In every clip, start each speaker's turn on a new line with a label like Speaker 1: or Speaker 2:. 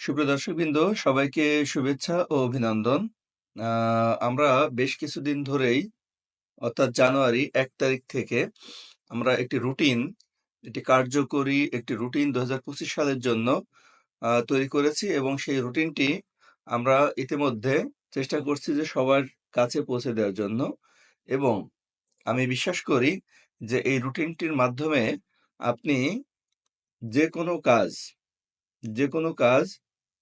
Speaker 1: সুপ্রিয় দর্শকবৃন্দ, সবাইকে শুভেচ্ছা ও অভিনন্দন। আমরা বেশ কিছুদিন ধরেই অর্থাৎ জানুয়ারি ১ তারিখ থেকে আমরা একটি কার্যকরী একটি রুটিন ২০২৫ সালের জন্য তৈরি করেছি এবং সেই রুটিনটি আমরা ইতিমধ্যে চেষ্টা করছি যে সবার কাছে পৌঁছে দেওয়ার জন্য। এবং আমি বিশ্বাস করি যে এই রুটিনটির মাধ্যমে আপনি যেকোনো কাজ যেকোনো কাজ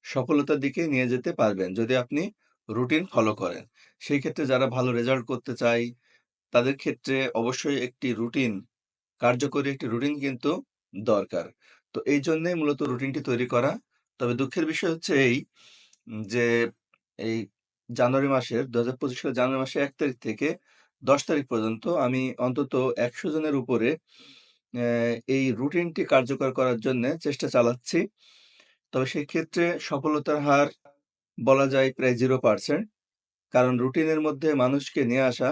Speaker 1: সফলতার দিকে নিয়ে যেতে পারবেন যদি আপনি রুটিন ফলো করেন। সেই ক্ষেত্রে যারা ভালো রেজাল্ট করতে চায়, তাদের ক্ষেত্রে অবশ্যই কার্যকরী একটি রুটিন কিন্তু দরকার। তো এইজন্যেই মূলত রুটিনটি তৈরি করা। তবে দুঃখের বিষয় হচ্ছে যে এই ২০২৫ সালের জানুয়ারি মাসের ১ তারিখ থেকে ১০ তারিখ পর্যন্ত আমি অন্তত ১০০ জনের উপরে এই রুটিনটি কার্যকর করার জন্যে চেষ্টা চালাচ্ছি। তবে সেক্ষেত্রে সফলতার হার বলা যায় প্রায় 0%। কারণ রুটিনের মধ্যে মানুষকে নিয়ে আসা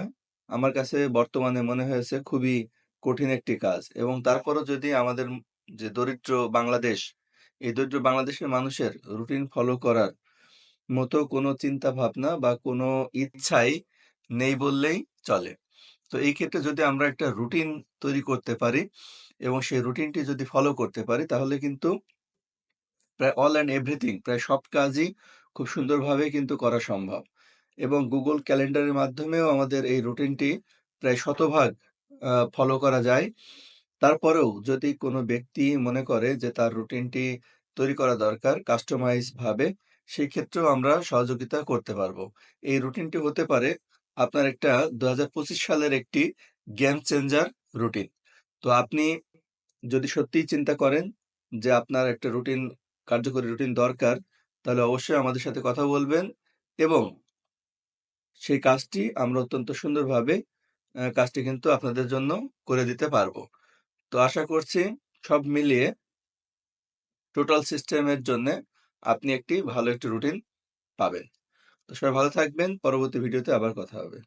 Speaker 1: আমার কাছে বর্তমানে মনে হয়েছে খুবই কঠিন একটি কাজ। এবং তারপরও যদি আমাদের যে দরিদ্র বাংলাদেশ, এই দরিদ্র বাংলাদেশের মানুষের রুটিন ফলো করার মতো কোনো চিন্তা ভাবনা বা কোনো ইচ্ছাই নেই বললেই চলে। তো এই ক্ষেত্রে যদি আমরা একটা রুটিন তৈরি করতে পারি এবং সেই রুটিনটি যদি ফলো করতে পারি, তাহলে কিন্তু প্রায় অল অ্যান্ড এভরিথিং, প্রায় সব কাজই খুব সুন্দরভাবে কিন্তু করা সম্ভব। এবং গুগল ক্যালেন্ডারের মাধ্যমেও আমাদের এই রুটিনটি প্রায় শতভাগ ফলো করা যায়। তারপরেও যদি কোনো ব্যক্তি মনে করে যে তার রুটিনটি তৈরি করা দরকার কাস্টমাইজ ভাবে, সেই ক্ষেত্রেও আমরা সহযোগিতা করতে পারবো। এই রুটিনটি হতে পারে আপনার একটা ২০২৫ সালের একটি গেম চেঞ্জার রুটিন। তো আপনি যদি সত্যিই চিন্তা করেন যে আপনার একটা কার্যকরী রুটিন দরকার, তাহলে অবশ্যই আমাদের সাথে কথা বলবেন এবং সেই কাজটি আমরা অত্যন্ত সুন্দরভাবে কাজটি কিন্তু আপনাদের জন্য করে দিতে পারবো। তো আশা করছি সব মিলিয়ে টোটাল সিস্টেমের জন্যে আপনি ভালো একটি রুটিন পাবেন। তো সবাই ভালো থাকবেন। পরবর্তী ভিডিওতে আবার কথা হবে।